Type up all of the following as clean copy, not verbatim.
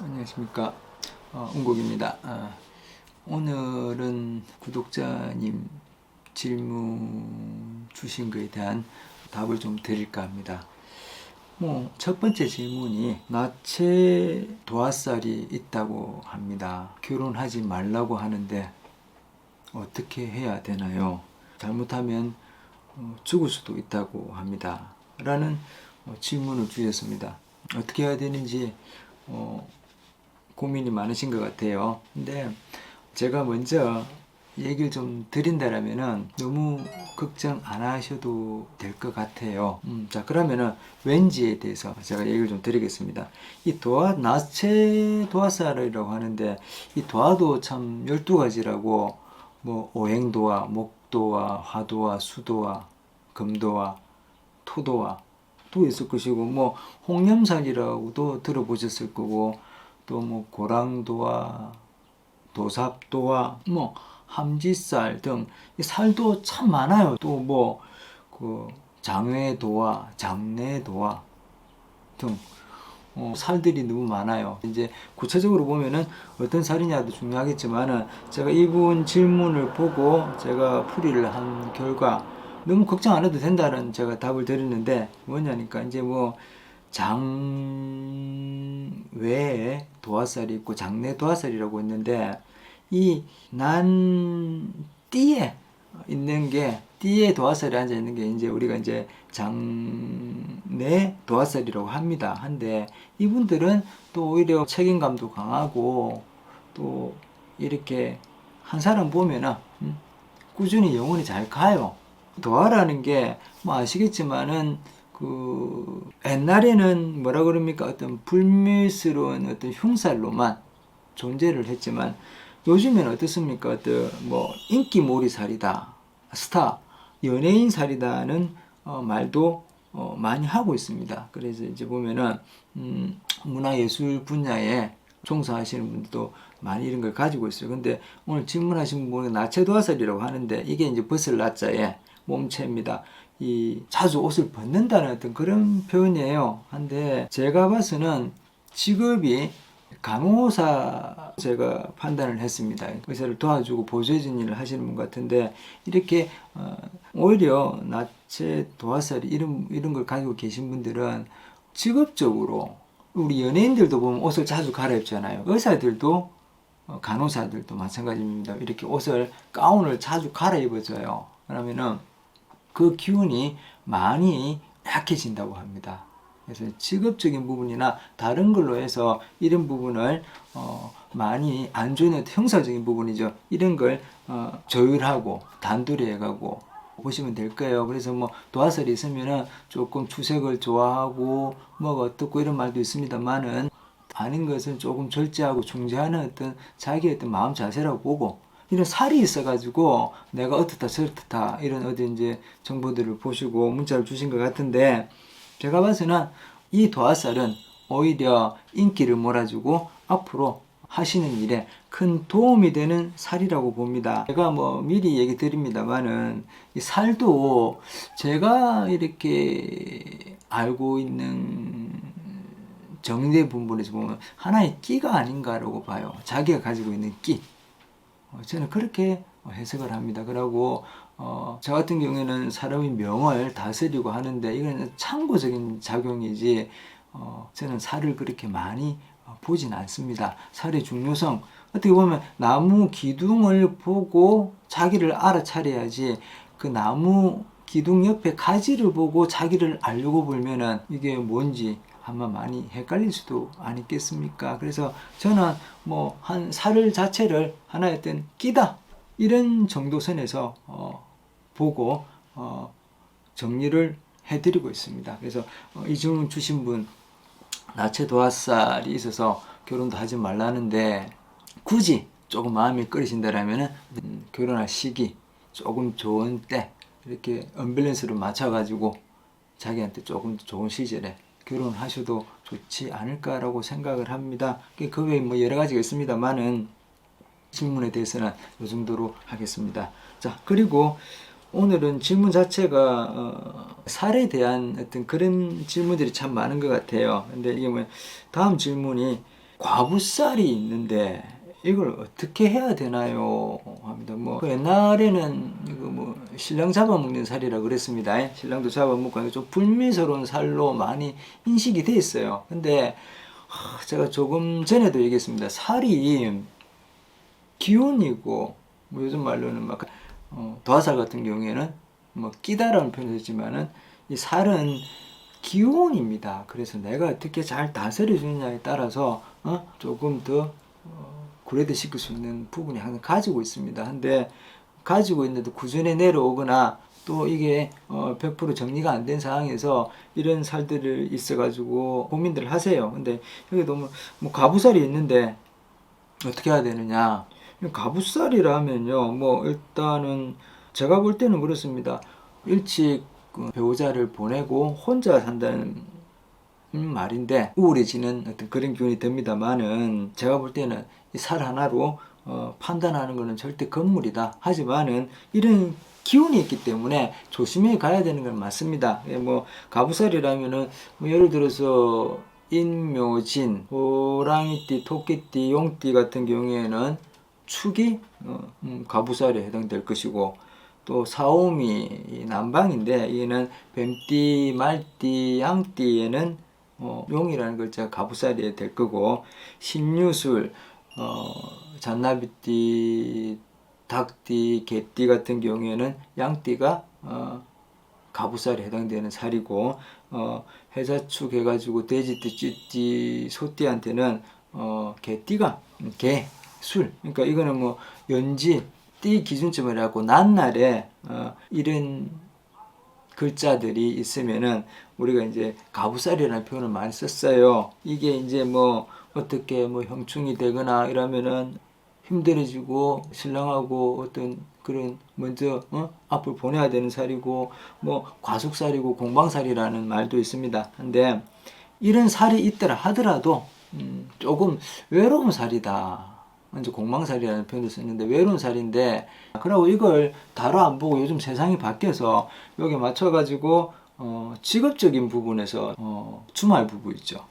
안녕하십니까. 운곡입니다. 오늘은 구독자님 질문 주신 거에 대한 답을 좀 드릴까 합니다. 첫 번째 질문이 나체 도화살이 있다고 합니다. 결혼하지 말라고 하는데 어떻게 해야 되나요? 잘못하면 죽을 수도 있다고 합니다. 라는 질문을 주셨습니다. 어떻게 해야 되는지 고민이 많으신 것 같아요. 근데 제가 먼저 얘기를 좀 드린다라면은 너무 걱정 안 하셔도 될 것 같아요. 자, 그러면은 왠지에 대해서 제가 얘기를 좀 드리겠습니다. 이 나체 도화살이라고 하는데, 이 도화도 참 12가지라고, 오행도화, 목도화, 화도화, 수도화, 금도화, 토도화 또 있을 것이고, 홍념살이라고도 들어보셨을 거고, 또 고랑도화, 도삽도화, 함지살 등 살도 참 많아요. 또 장외도화, 장내도화 등 살들이 너무 많아요. 이제 구체적으로 보면은 어떤 살이냐도 중요하겠지만은, 제가 이분 질문을 보고 제가 풀이를 한 결과 너무 걱정 안 해도 된다는 제가 답을 드렸는데, 뭐냐니까 이제 장외에 도화살이 있고 장내 도화살이라고 있는데, 이 띠에 있는 게, 띠에 도화살이 앉아 있는 게 이제 우리가 이제 장내 도화살이라고 합니다. 한데 이분들은 또 오히려 책임감도 강하고, 또 이렇게 한 사람 보면은 꾸준히 영혼이 잘 가요. 도화라는 게 아시겠지만은 옛날에는 뭐라 그럽니까, 어떤 불미스러운 어떤 흉살로만 존재를 했지만, 요즘에는 어떻습니까? 인기몰이살이다, 스타, 연예인살이다는 말도 많이 하고 있습니다. 그래서 이제 보면은 문화예술 분야에 종사하시는 분들도 많이 이런 걸 가지고 있어요. 근데 오늘 질문하신 분은 나체도화살이라고 하는데, 이게 이제 벗을 나자에 몸체입니다. 자주 옷을 벗는다는 어떤 그런 표현이에요. 한데 제가 봐서는 직업이 간호사, 제가 판단을 했습니다. 의사를 도와주고 보조해주는 일을 하시는 분 같은데, 이렇게 오히려 나체 도화살이 이런 걸 가지고 계신 분들은 직업적으로, 우리 연예인들도 보면 옷을 자주 갈아입잖아요. 의사들도 간호사들도 마찬가지입니다. 이렇게 가운을 자주 갈아입어줘요. 그러면은 그 기운이 많이 약해진다고 합니다. 그래서 직업적인 부분이나 다른 걸로 해서 이런 부분을 많이 안 좋은 형사적인 부분이죠. 이런 걸 조율하고 단둘이 해가고 보시면 될 거예요. 그래서 도화살이 있으면은 조금 추색을 좋아하고 어떻고 이런 말도 있습니다만은, 아닌 것은 조금 절제하고 중재하는 어떤 자기의 어떤 마음 자세라고 보고, 이런 살이 있어가지고 내가 어떻다 저렇다 이런 이제 정보들을 보시고 문자를 주신 것 같은데, 제가 봐서는 이 도화살은 오히려 인기를 몰아주고 앞으로 하시는 일에 큰 도움이 되는 살이라고 봅니다. 제가 미리 얘기 드립니다만은, 이 살도 제가 이렇게 알고 있는 정제 분분에서 보면 하나의 끼가 아닌가라고 봐요. 자기가 가지고 있는 끼. 저는 그렇게 해석을 합니다. 그러고 저 같은 경우에는 사람의 명을 다스리고 하는데, 이건 참고적인 작용이지 저는 살을 그렇게 많이 보진 않습니다. 살의 중요성, 어떻게 보면 나무 기둥을 보고 자기를 알아차려야지, 그 나무 기둥 옆에 가지를 보고 자기를 알려고 보면은 이게 뭔지 아마 많이 헷갈릴 수도 아니겠습니까? 그래서 저는 한 살 자체를 하나의 어떤 끼다, 이런 정도 선에서 보고 정리를 해드리고 있습니다. 그래서 이 질문 주신 분, 나체 도화살이 있어서 결혼도 하지 말라는데, 굳이 조금 마음이 끓이신다라면은 결혼할 시기, 조금 좋은 때, 이렇게 언밸런스를 맞춰가지고 자기한테 조금 좋은 시절에 결혼하셔도 좋지 않을까라고 생각을 합니다. 그 외에 여러 가지가 있습니다만은, 질문에 대해서는 이 정도로 하겠습니다. 자, 그리고 오늘은 질문 자체가 살에 대한 어떤 그런 질문들이 참 많은 것 같아요. 근데 이게 다음 질문이 과부살이 있는데 이걸 어떻게 해야 되나요? 합니다. 뭐 옛날에는 이거 뭐 신랑 잡아먹는 살이라 그랬습니다. 신랑도 잡아먹고 좀 불미스러운 살로 많이 인식이 돼 있어요. 근데 제가 조금 전에도 얘기했습니다. 살이 기운이고 뭐 요즘 말로는 막 도화살 같은 경우에는 뭐 끼다라는 표현을 쓰지만은 이 살은 기운입니다. 그래서 내가 어떻게 잘 다스려 주느냐에 따라서 조금 더 그레이드 시킬 수 있는 부분이 항상 가지고 있습니다. 근데 가지고 있는데도 꾸준히 내려오거나 또 이게 100% 정리가 안 된 상황에서 이런 살들을 있어가지고 고민들 하세요. 근데 여기 너무 뭐 가부살이 있는데 어떻게 해야 되느냐? 가부살이라면요, 뭐 일단은 제가 볼 때는 그렇습니다. 일찍 그 배우자를 보내고 혼자 산다는 말인데 우울해지는 어떤 그런 기운이 듭니다만은 제가 볼 때는 이 살 하나로 판단하는 것은 절대 건물이다. 하지만은 이런 기운이 있기 때문에 조심해 가야 되는 건 맞습니다. 뭐 가부살이라면은 뭐 예를 들어서 인묘진, 호랑이띠, 토끼띠, 용띠 같은 경우에는 축이 가부살에 해당될 것이고 또 사오미 남방인데 얘는 뱀띠, 말띠, 양띠에는 용이라는 글자가 가부살이 될 거고 신유술, 잔나비띠, 닭띠, 개띠 같은 경우에는 양띠가 가부살에 해당되는 살이고 해자축 해가지고 돼지띠, 쥐띠, 소띠한테는 개띠가 개술 그러니까 이거는 뭐 연지 띠 기준점을 해갖고 낮날에 이런 글자들이 있으면은 우리가 이제 가부살이라는 표현을 많이 썼어요. 이게 이제 뭐 어떻게 뭐 형충이 되거나 이러면은 힘들어지고 신랑하고 어떤 그런 먼저 앞을 보내야 되는 살이고 뭐 과속살이고 공방살이라는 말도 있습니다. 근데 이런 살이 있더라 하더라도 조금 외로운 살이다. 먼저 공방살이라는 표현도 썼는데 외로운 살인데 그러고 이걸 다뤄 안 보고 요즘 세상이 바뀌어서 여기 맞춰가지고 직업적인 부분에서 주말 부부 있죠.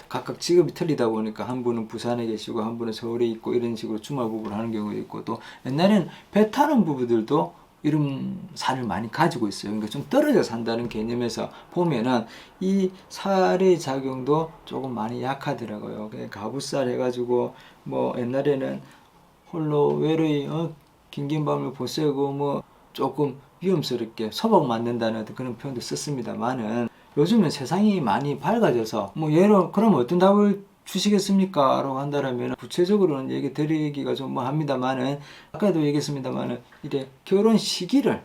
각각 직업이 틀리다 보니까 한 분은 부산에 계시고 한 분은 서울에 있고 이런 식으로 주말 부부를 하는 경우도 있고 또 옛날에는 배 타는 부부들도 이런 살을 많이 가지고 있어요. 그러니까 좀 떨어져 산다는 개념에서 보면은 이 살의 작용도 조금 많이 약하더라고요. 가부살 해가지고 뭐 옛날에는 홀로 외로이 긴긴 밤을 보새고 뭐 조금 위험스럽게 서복 맞는다는 그런 표현도 썼습니다만은 요즘은 세상이 많이 밝아져서 뭐 예로 그럼 어떤 답을 주시겠습니까? 라고 한다면 구체적으로는 얘기 드리기가 좀 뭐 합니다만은 아까도 얘기했습니다만은 이래 결혼 시기를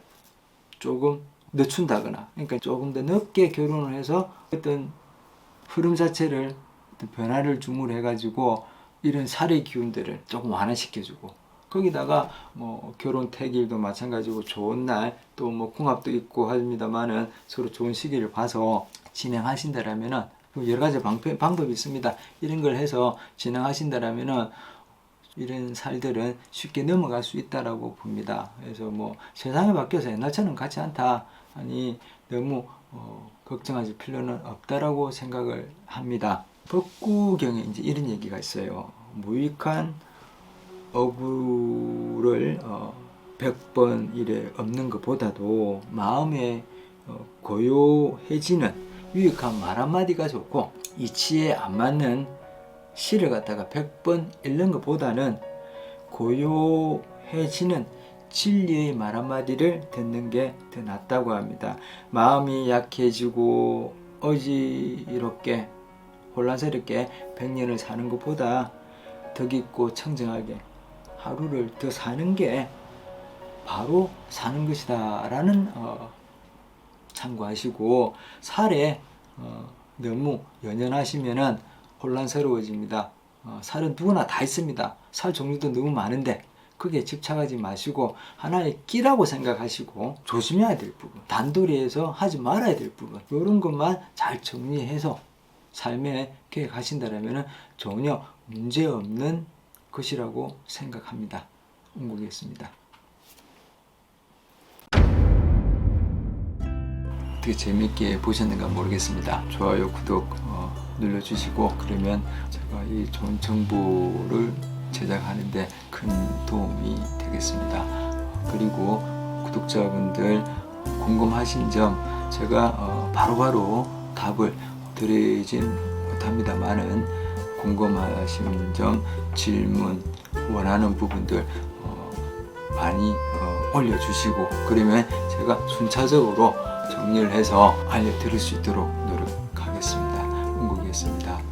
조금 늦춘다거나 그러니까 조금 더 늦게 결혼을 해서 어떤 흐름 자체를 어떤 변화를 주문해 가지고 이런 살의 기운들을 조금 완화시켜주고 거기다가 뭐 결혼 태길도 마찬가지고 좋은 날 또 뭐 궁합도 있고 합니다만은 서로 좋은 시기를 봐서 진행하신다라면은 여러 가지 방법이 있습니다. 이런 걸 해서 진행하신다라면은 이런 살들은 쉽게 넘어갈 수 있다라고 봅니다. 그래서 뭐 세상이 바뀌어서 옛날처럼 같지 않다. 아니 너무 걱정하실 필요는 없다라고 생각을 합니다. 법구경에 이제 이런 얘기가 있어요. 무익한 어구를 100번 이래 없는 것보다도 마음에 고요해지는 유익한 말 한마디가 좋고 이치에 안 맞는 시를 갖다가 100번 읽는 것보다는 고요해지는 진리의 말 한마디를 듣는 게 더 낫다고 합니다. 마음이 약해지고 어지럽게 혼란스럽게 100년을 사는 것보다 더 깊고 청정하게 하루를 더 사는 게 바로 사는 것이다 라는 참고하시고 살에 너무 연연하시면은 혼란스러워집니다. 살은 누구나 다 있습니다. 살 종류도 너무 많은데 그게 집착하지 마시고 하나의 끼라고 생각하시고 조심해야 될 부분, 단도리해서 하지 말아야 될 부분 이런 것만 잘 정리해서 삶에 계획하신다면 전혀 문제없는 것이라고 생각합니다. 웅국이었습니다. 어떻게 재밌게 보셨는가 모르겠습니다. 좋아요, 구독 눌러주시고 그러면 제가 이 좋은 정보를 제작하는데 큰 도움이 되겠습니다. 그리고 구독자분들 궁금하신 점 제가 바로바로 답을 드리진 못합니다만은 궁금하신 점, 질문, 원하는 부분들 많이 올려주시고 그러면 제가 순차적으로 정리를 해서 알려드릴 수 있도록 노력하겠습니다. 응고겠습니다.